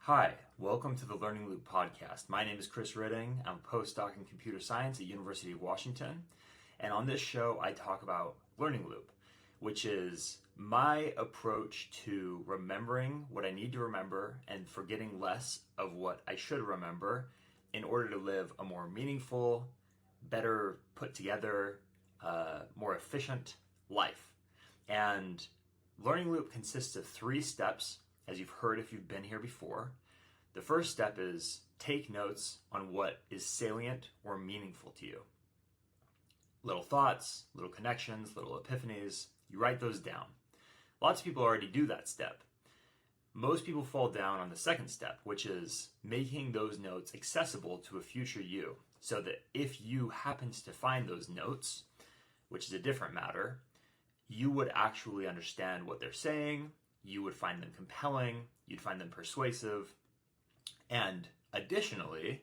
Hi, welcome to the Learning Loop podcast. My name is Chris Ridding. I'm a postdoc in computer science at University of Washington. And on this show, I talk about Learning Loop, which is my approach to remembering what I need to remember and forgetting less of what I should remember in order to live a more meaningful, better put together, more efficient life. And Learning Loop consists of 3 steps, as you've heard if you've been here before. The first step is take notes on what is salient or meaningful to you. Little thoughts, little connections, little epiphanies, you write those down. Lots of people already do that step. Most people fall down on the second step, which is making those notes accessible to a future you, so that if you happens to find those notes, which is a different matter, you would actually understand what they're saying, you would find them compelling, you'd find them persuasive, and additionally,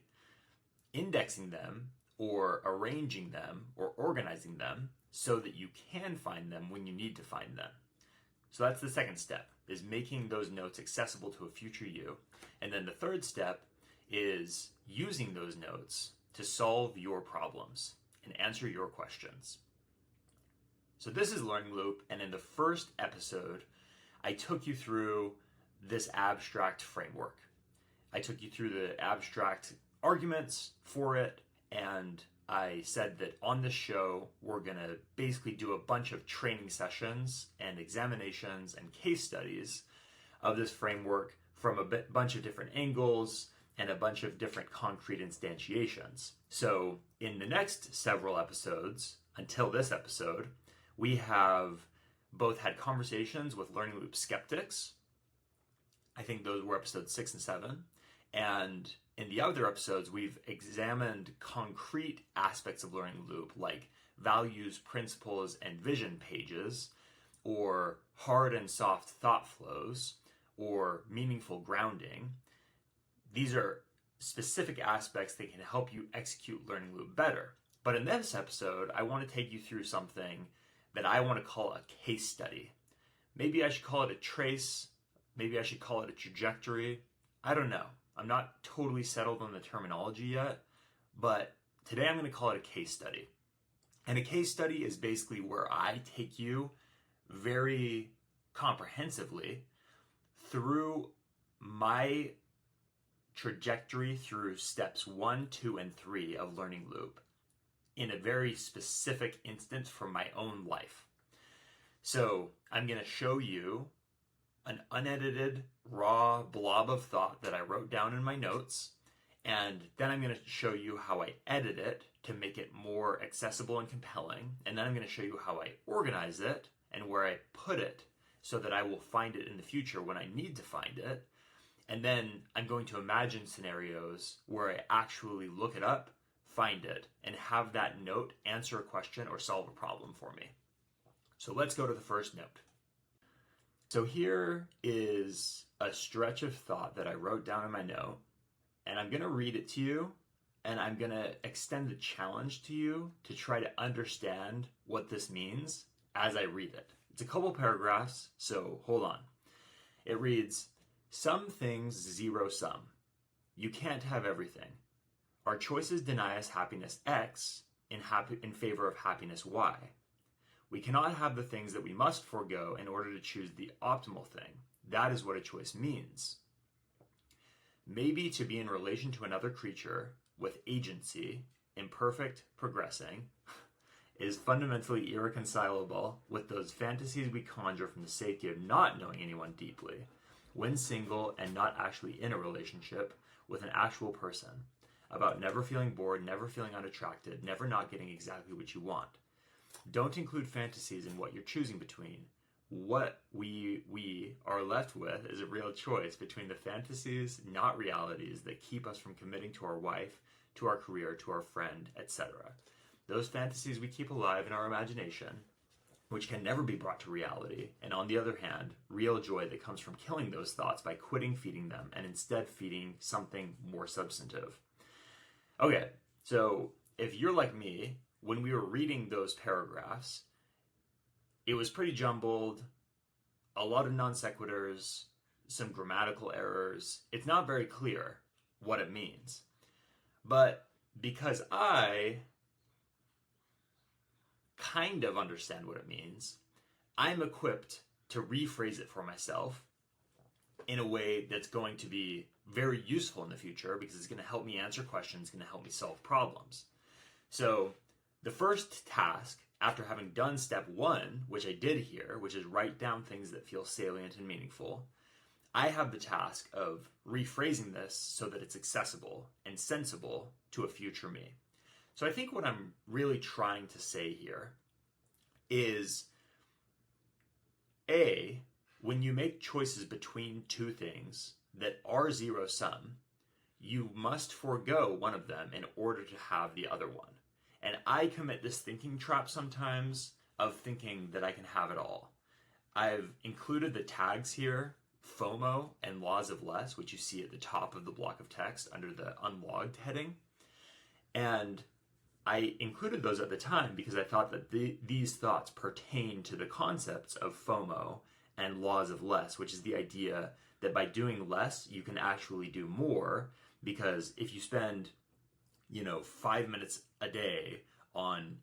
indexing them or arranging them or organizing them so that you can find them when you need to find them. So that's the second step, is making those notes accessible to a future you. And then the third step is using those notes to solve your problems and answer your questions. So this is Learning Loop, and in the first episode, I took you through this abstract framework. I took you through the abstract arguments for it, and I said that on this show, we're going to basically do a bunch of training sessions and examinations and case studies of this framework from a bunch of different angles and a bunch of different concrete instantiations. So in the next several episodes, until this episode, we have both had conversations with Learning Loop skeptics. I think those were episodes 6 and 7. And in the other episodes, we've examined concrete aspects of Learning Loop, like values, principles, and vision pages, or hard and soft thought flows, or meaningful grounding. These are specific aspects that can help you execute Learning Loop better. But in this episode, I want to take you through something that I want to call a case study. Maybe I should call it a trace. Maybe I should call it a trajectory. I don't know. I'm not totally settled on the terminology yet, but today I'm going to call it a case study. And a case study is basically where I take you very comprehensively through my trajectory through steps 1, 2, and 3 of Learning Loop in a very specific instance from my own life. So I'm going to show you an unedited, raw blob of thought that I wrote down in my notes, and then I'm going to show you how I edit it to make it more accessible and compelling, and then I'm going to show you how I organize it and where I put it so that I will find it in the future when I need to find it, and then I'm going to imagine scenarios where I actually look it up, find it, and have that note answer a question or solve a problem for me. So let's go to the first note. So here is a stretch of thought that I wrote down in my note, and I'm going to read it to you, and I'm going to extend the challenge to you to try to understand what this means as I read it. It's a couple paragraphs, so hold on. It reads, "Some things zero sum. You can't have everything. Our choices deny us happiness X in favor of happiness Y. We cannot have the things that we must forego in order to choose the optimal thing. That is what a choice means. Maybe to be in relation to another creature with agency, imperfect, progressing, is fundamentally irreconcilable with those fantasies we conjure from the sake of not knowing anyone deeply, when single and not actually in a relationship with an actual person, about never feeling bored, never feeling unattracted, never not getting exactly what you want. Don't include fantasies in what you're choosing between. What we are left with is a real choice between the fantasies, not realities, that keep us from committing to our wife, to our career, to our friend, etc. Those fantasies we keep alive in our imagination, which can never be brought to reality, and on the other hand, real joy that comes from killing those thoughts by quitting feeding them and instead feeding something more substantive." Okay, so if you're like me, when we were reading those paragraphs, it was pretty jumbled, a lot of non sequiturs, some grammatical errors. It's not very clear what it means. But because I kind of understand what it means, I'm equipped to rephrase it for myself in a way that's going to be very useful in the future, because it's going to help me answer questions, going to help me solve problems. So the first task, after having done step 1, which I did here, which is write down things that feel salient and meaningful, I have the task of rephrasing this so that it's accessible and sensible to a future me. So I think what I'm really trying to say here is, A, when you make choices between two things that are zero sum, you must forego one of them in order to have the other one. And I commit this thinking trap sometimes of thinking that I can have it all. I've included the tags here, FOMO and laws of less, which you see at the top of the block of text under the unlogged heading. And I included those at the time because I thought that these thoughts pertain to the concepts of FOMO and laws of less, which is the idea that by doing less, you can actually do more. Because if you spend, 5 minutes a day on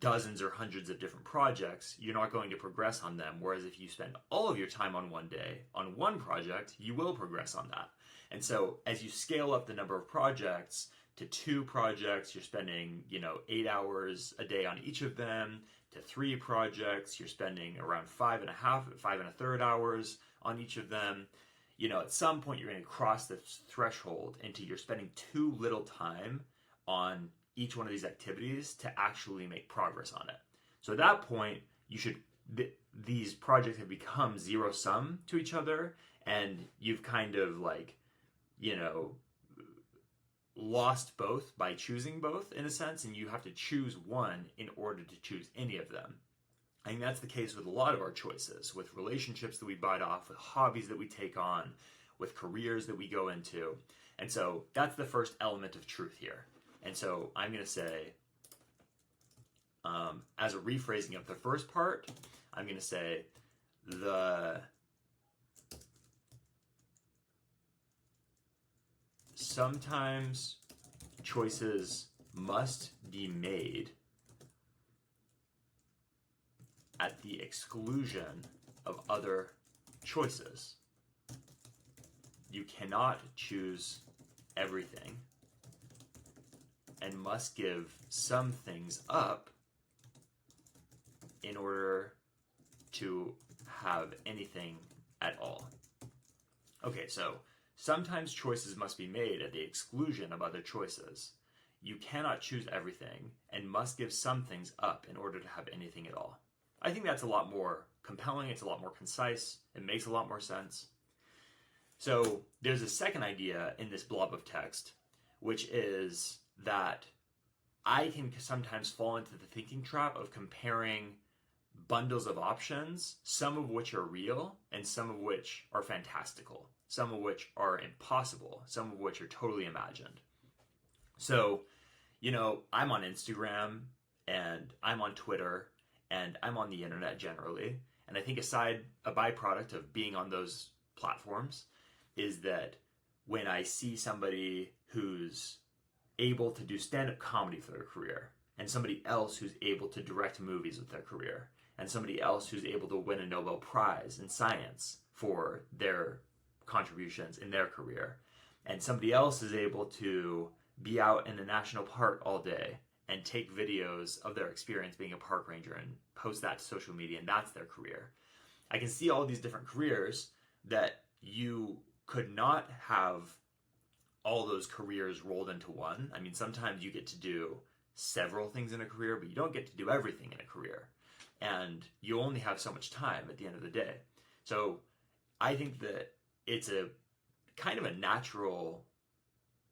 dozens or hundreds of different projects, you're not going to progress on them. Whereas if you spend all of your time on one day on one project, you will progress on that. And so as you scale up the number of projects to 2 projects, you're spending, 8 hours a day on each of them. To 3 projects, you're spending around 5.5 hours on each of them. At some point you're going to cross this threshold into you're spending too little time on each one of these activities to actually make progress on it. So at that point, these projects have become zero sum to each other, and you've kind of lost both by choosing both in a sense, and you have to choose one in order to choose any of them. I think that's the case with a lot of our choices, with relationships that we bite off, with hobbies that we take on, with careers that we go into. And so that's the first element of truth here. And so I'm going to say, as a rephrasing of the first part, I'm going to say sometimes choices must be made at the exclusion of other choices. You cannot choose everything and must give some things up in order to have anything at all. Okay, so sometimes choices must be made at the exclusion of other choices. You cannot choose everything and must give some things up in order to have anything at all. I think that's a lot more compelling, it's a lot more concise, it makes a lot more sense. So there's a second idea in this blob of text, which is that I can sometimes fall into the thinking trap of comparing bundles of options, some of which are real and some of which are fantastical, some of which are impossible, some of which are totally imagined. So, I'm on Instagram and I'm on Twitter and I'm on the internet generally. And I think a byproduct of being on those platforms is that when I see somebody who's able to do stand-up comedy for their career, and somebody else who's able to direct movies with their career, and somebody else who's able to win a Nobel Prize in science for their contributions in their career, and somebody else is able to be out in a national park all day and take videos of their experience being a park ranger and post that to social media, and that's their career. I can see all these different careers that you could not have all those careers rolled into one. I mean, sometimes you get to do several things in a career, but you don't get to do everything in a career. And you only have so much time at the end of the day. So I think that it's a kind of a natural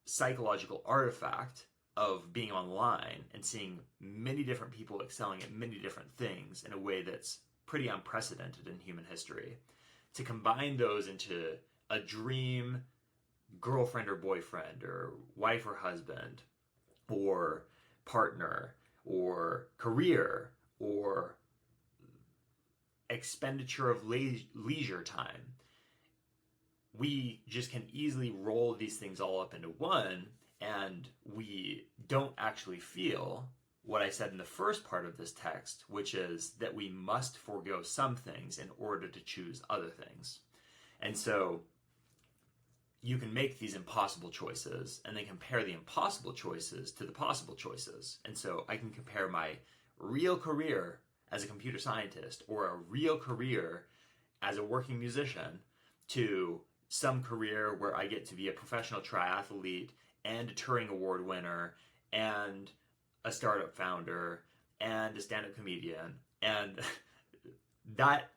psychological artifact of being online and seeing many different people excelling at many different things in a way that's pretty unprecedented in human history. To combine those into a dream girlfriend or boyfriend or wife or husband or partner or career or expenditure of leisure time, we just can easily roll these things all up into one, and we don't actually feel what I said in the first part of this text, which is that we must forego some things in order to choose other things. And so you can make these impossible choices and then compare the impossible choices to the possible choices. And so I can compare my real career as a computer scientist or a real career as a working musician to some career where I get to be a professional triathlete and a Turing Award winner and a startup founder and a stand-up comedian. And that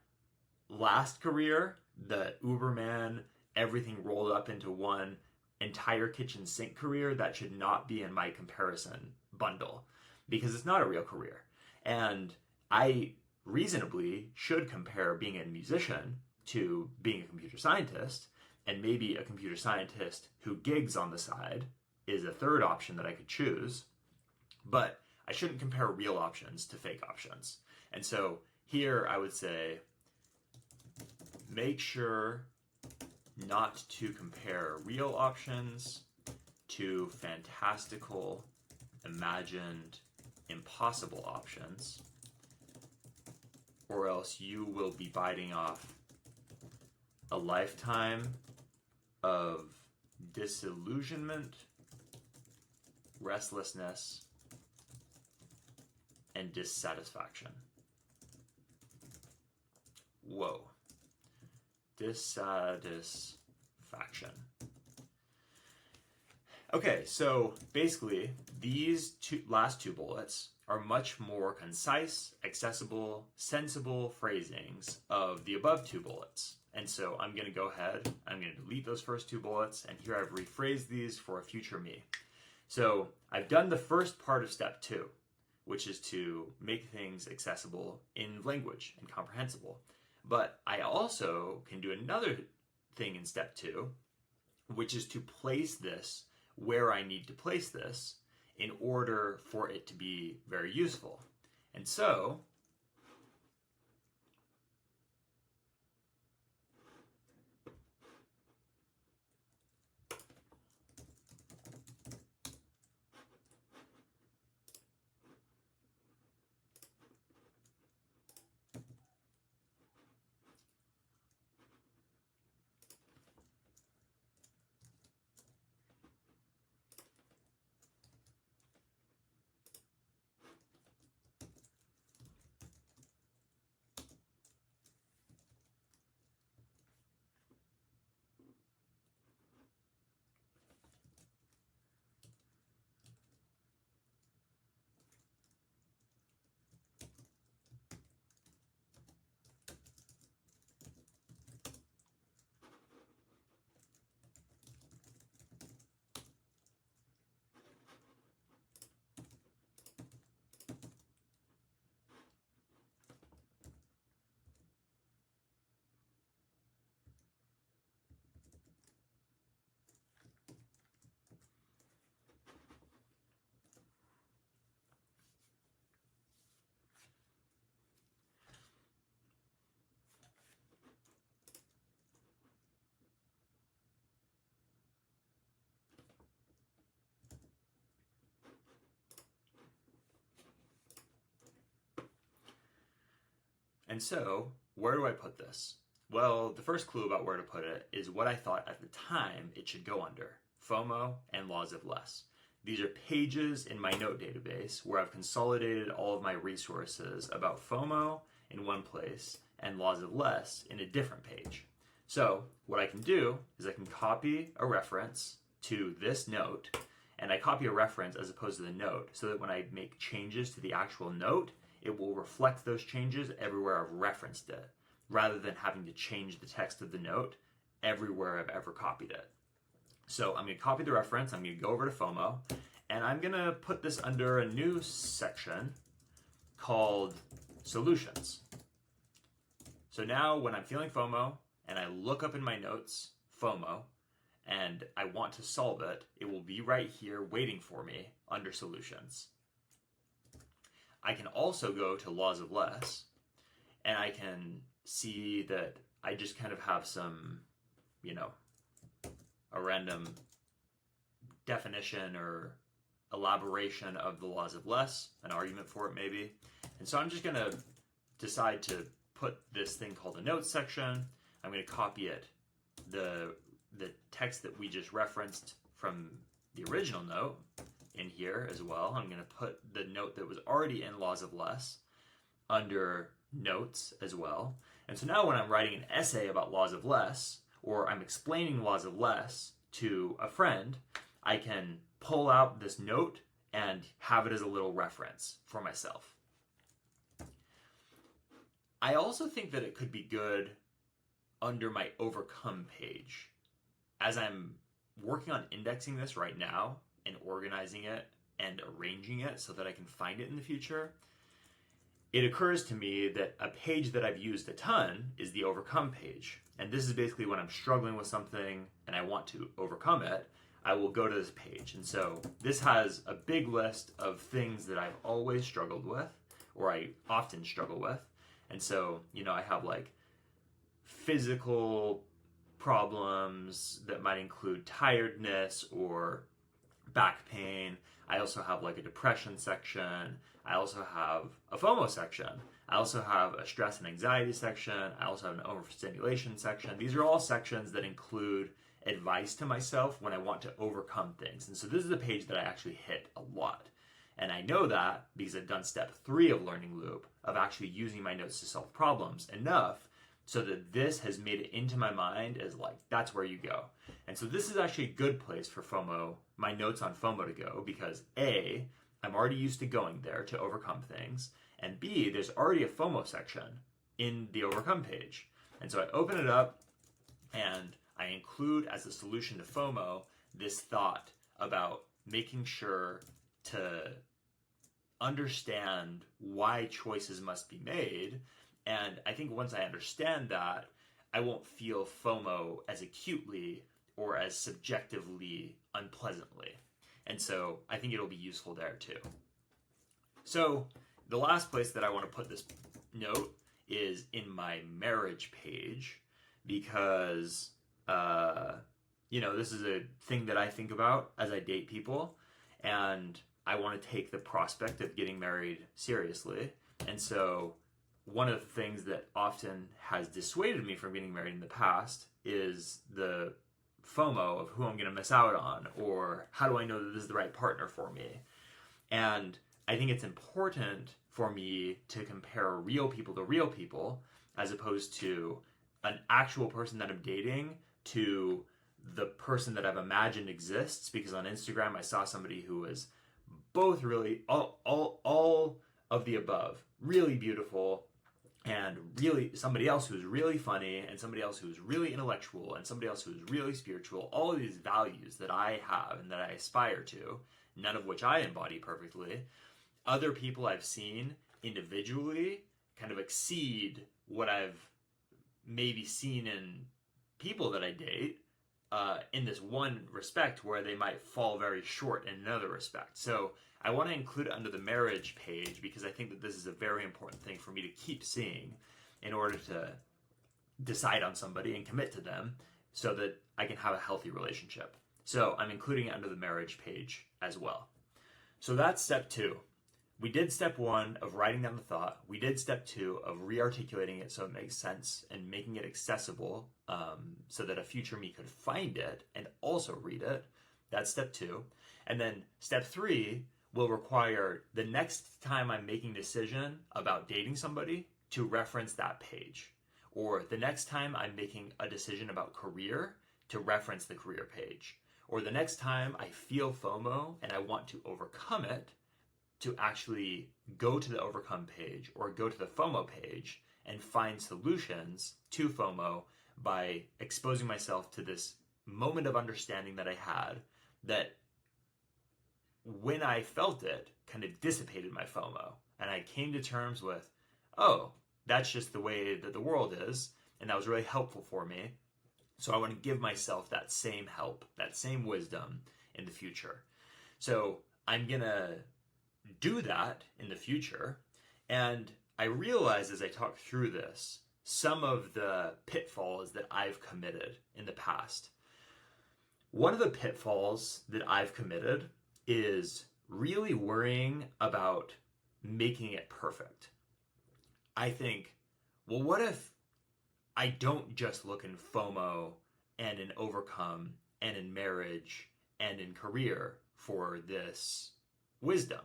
last career, the Uberman, everything rolled up into one entire kitchen sink career, that should not be in my comparison bundle because it's not a real career. And I reasonably should compare being a musician to being a computer scientist, and maybe a computer scientist who gigs on the side is a third option that I could choose. But I shouldn't compare real options to fake options. And so here I would say, make sure not to compare real options to fantastical, imagined, impossible options, or else you will be biting off a lifetime of disillusionment, restlessness, and dissatisfaction. Whoa. Dissatisfaction. Okay, so basically, these last two bullets are much more concise, accessible, sensible phrasings of the above two bullets. And so I'm going to go ahead, I'm going to delete those first two bullets, and here I've rephrased these for a future me. So I've done the first part of step 2, which is to make things accessible in language and comprehensible. But I also can do another thing in step 2, which is to place this where I need to place this in order for it to be very useful. And so where do I put this? Well, the first clue about where to put it is what I thought at the time it should go under: FOMO and laws of less. These are pages in my note database where I've consolidated all of my resources about FOMO in one place and laws of less in a different page. So what I can do is I can copy a reference to this note, and I copy a reference as opposed to the note so that when I make changes to the actual note, it will reflect those changes everywhere I've referenced it, rather than having to change the text of the note everywhere I've ever copied it. So I'm going to copy the reference, I'm going to go over to FOMO, and I'm going to put this under a new section called Solutions. So now when I'm feeling FOMO and I look up in my notes, FOMO, and I want to solve it, it will be right here waiting for me under Solutions. I can also go to Laws of Less, and I can see that I just kind of have some, a random definition or elaboration of the laws of less, an argument for it maybe. And so I'm just going to decide to put this thing called a notes section. I'm going to copy it, the text that we just referenced from the original note in here as well. I'm going to put the note that was already in laws of less under notes as well. And so now when I'm writing an essay about laws of less, or I'm explaining laws of less to a friend, I can pull out this note and have it as a little reference for myself. I also think that it could be good under my overcome page. As I'm working on indexing this right now and organizing it and arranging it so that I can find it in the future, it occurs to me that a page that I've used a ton is the overcome page. And this is basically when I'm struggling with something and I want to overcome it, I will go to this page. And so this has a big list of things that I've always struggled with, or I often struggle with. And so, I have like physical problems that might include tiredness or back pain. I also have like a depression section. I also have a FOMO section. I also have a stress and anxiety section. I also have an overstimulation section. These are all sections that include advice to myself when I want to overcome things. And so this is a page that I actually hit a lot. And I know that because I've done step 3 of Learning Loop, of actually using my notes to solve problems enough so that this has made it into my mind as like, that's where you go. And so this is actually a good place for FOMO, my notes on FOMO to go, because A, I'm already used to going there to overcome things, and B, there's already a FOMO section in the overcome page. And so I open it up and I include as a solution to FOMO this thought about making sure to understand why choices must be made. And I think once I understand that, I won't feel FOMO as acutely or as subjectively unpleasantly. And so I think it'll be useful there too. So the last place that I want to put this note is in my marriage page, because this is a thing that I think about as I date people, and I want to take the prospect of getting married seriously. And so one of the things that often has dissuaded me from getting married in the past is the FOMO of who I'm going to miss out on, or how do I know that this is the right partner for me? And I think it's important for me to compare real people to real people, as opposed to an actual person that I'm dating to the person that I've imagined exists, because on Instagram I saw somebody who was both really all of the above, really beautiful, and really somebody else who's really funny, and somebody else who's really intellectual, and somebody else who's really spiritual. All of these values that I have and that I aspire to, none of which I embody perfectly. Other people I've seen individually kind of exceed what I've maybe seen in people that I date, in this one respect where they might fall very short in another respect. So I want to include it under the marriage page because I think that this is a very important thing for me to keep seeing in order to decide on somebody and commit to them so that I can have a healthy relationship. So I'm including it under the marriage page as well. So that's step 2. We did step 1 of writing down the thought. We did step 2 of re-articulating it so it makes sense and making it accessible, so that a future me could find it and also read it. That's step 2. And then step 3 will require the next time I'm making a decision about dating somebody to reference that page. Or the next time I'm making a decision about career to reference the career page. Or the next time I feel FOMO and I want to overcome it, to actually go to the overcome page or go to the FOMO page and find solutions to FOMO by exposing myself to this moment of understanding that I had that when I felt it kind of dissipated my FOMO. And I came to terms with, oh, that's just the way that the world is. And that was really helpful for me. So I want to give myself that same help, that same wisdom in the future. So I'm going to do that in the future. And I realize as I talk through this, some of the pitfalls that I've committed in the past. One of the pitfalls that I've committed is really worrying about making it perfect. I think, well, what if I don't just look in FOMO and in overcome and in marriage and in career for this wisdom?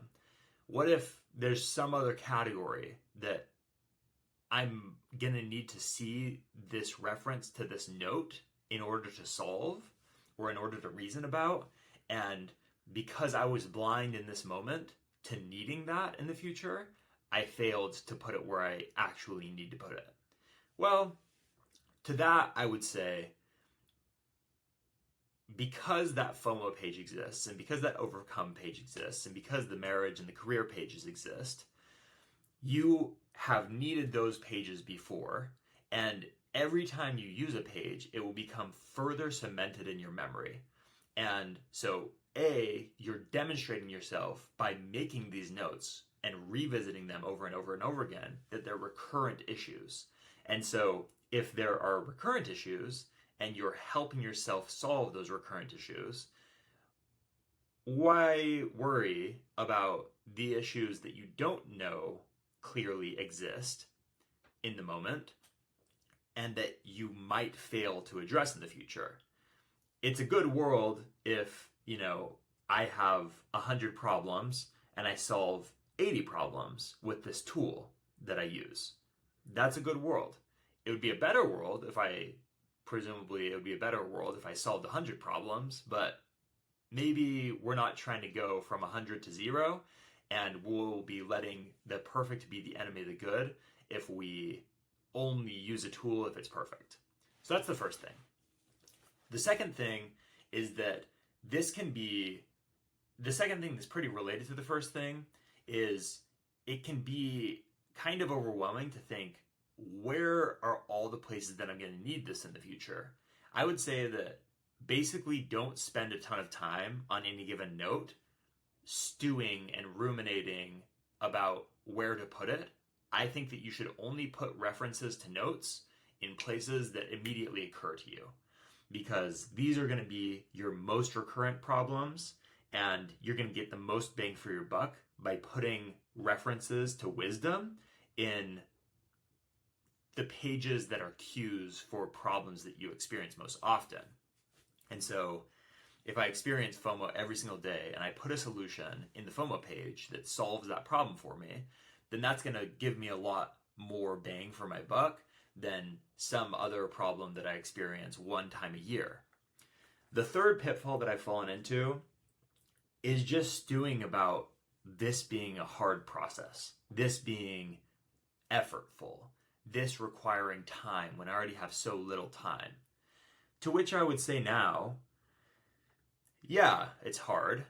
What if there's some other category that I'm going to need to see this reference to this note in order to solve or in order to reason about? And because I was blind in this moment to needing that in the future, I failed to put it where I actually need to put it. Well, to that, I would say, because that FOMO page exists, and because that overcome page exists, and because the marriage and the career pages exist, you have needed those pages before, and every time you use a page, it will become further cemented in your memory. And so, you're demonstrating yourself by making these notes and revisiting them over and over and over again, that they're recurrent issues. And so, if there are recurrent issues, and you're helping yourself solve those recurrent issues, why worry about the issues that you don't know clearly exist in the moment and that you might fail to address in the future? It's a good world if, I have 100 problems and I solve 80 problems with this tool that I use. That's a good world. It would be a better world if presumably it would be a better world if I solved 100 problems, but maybe we're not trying to go from 100 to 0, and we'll be letting the perfect be the enemy of the good if we only use a tool if it's perfect. So that's the first thing. The second thing is that the second thing that's pretty related to the first thing is it can be kind of overwhelming to think, where are all the places that I'm going to need this in the future? I would say that basically don't spend a ton of time on any given note stewing and ruminating about where to put it. I think that you should only put references to notes in places that immediately occur to you, because these are going to be your most recurrent problems, and you're going to get the most bang for your buck by putting references to wisdom in the pages that are cues for problems that you experience most often. And so if I experience FOMO every single day and I put a solution in the FOMO page that solves that problem for me, then that's going to give me a lot more bang for my buck than some other problem that I experience one time a year. The third pitfall that I've fallen into is just stewing about this being a hard process, this being effortful, this requiring time when I already have so little time. To which I would say now, yeah, it's hard.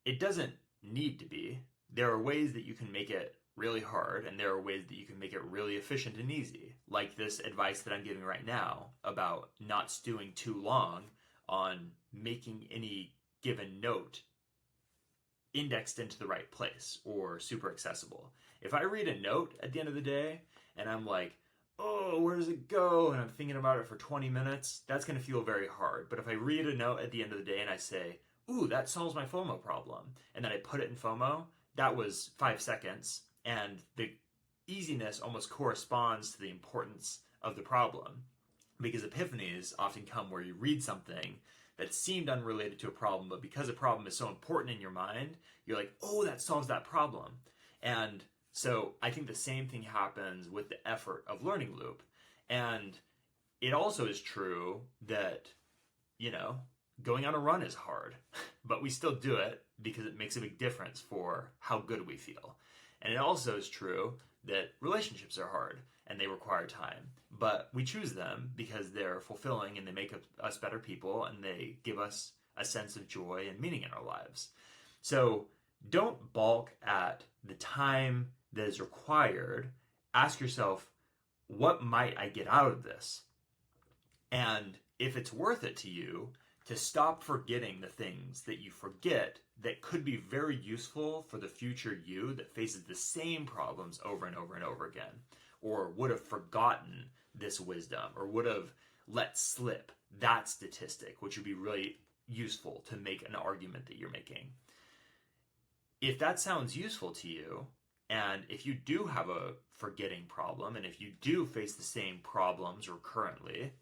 It doesn't need to be. There are ways that you can make it really hard, and there are ways that you can make it really efficient and easy, like this advice that I'm giving right now about not stewing too long on making any given note indexed into the right place or super accessible. If I read a note at the end of the day and I'm like, oh, where does it go? And I'm thinking about it for 20 minutes, that's going to feel very hard. But if I read a note at the end of the day and I say, ooh, that solves my FOMO problem, and then I put it in FOMO, that was 5 seconds. And the easiness almost corresponds to the importance of the problem, because epiphanies often come where you read something that seemed unrelated to a problem, but because a problem is so important in your mind, you're like, oh, that solves that problem. And so I think the same thing happens with the effort of Learning Loop. And it also is true that, going on a run is hard, but we still do it because it makes a big difference for how good we feel. And it also is true that relationships are hard and they require time, but we choose them because they're fulfilling and they make us better people and they give us a sense of joy and meaning in our lives. So don't balk at the time that is required. Ask yourself, what might I get out of this? And if it's worth it to you to stop forgetting the things that you forget that could be very useful for the future you that faces the same problems over and over and over again, or would have forgotten this wisdom, or would have let slip that statistic, which would be really useful to make an argument that you're making. If that sounds useful to you, and if you do have a forgetting problem, and if you do face the same problems recurrently,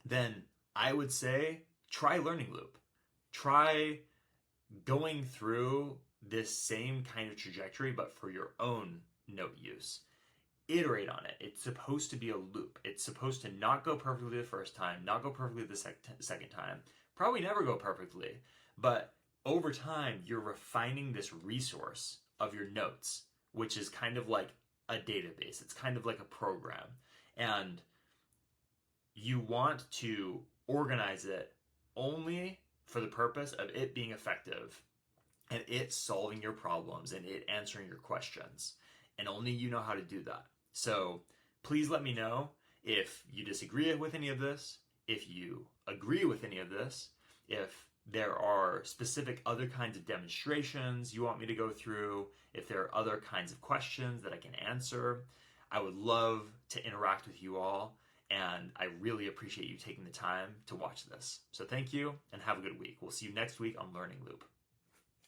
then I would say try Learning Loop. Try going through this same kind of trajectory, but for your own note use. Iterate on it. It's supposed to be a loop. It's supposed to not go perfectly the first time, not go perfectly the second time, probably never go perfectly, but over time, you're refining this resource of your notes, which is kind of like a database. It's kind of like a program. And you want to organize it only for the purpose of it being effective and it solving your problems and it answering your questions. And only you know how to do that. So please let me know if you disagree with any of this, if you agree with any of this, if there are specific other kinds of demonstrations you want me to go through, if there are other kinds of questions that I can answer. I would love to interact with you all, and I really appreciate you taking the time to watch this. So thank you, and have a good week. We'll see you next week on Learning Loop.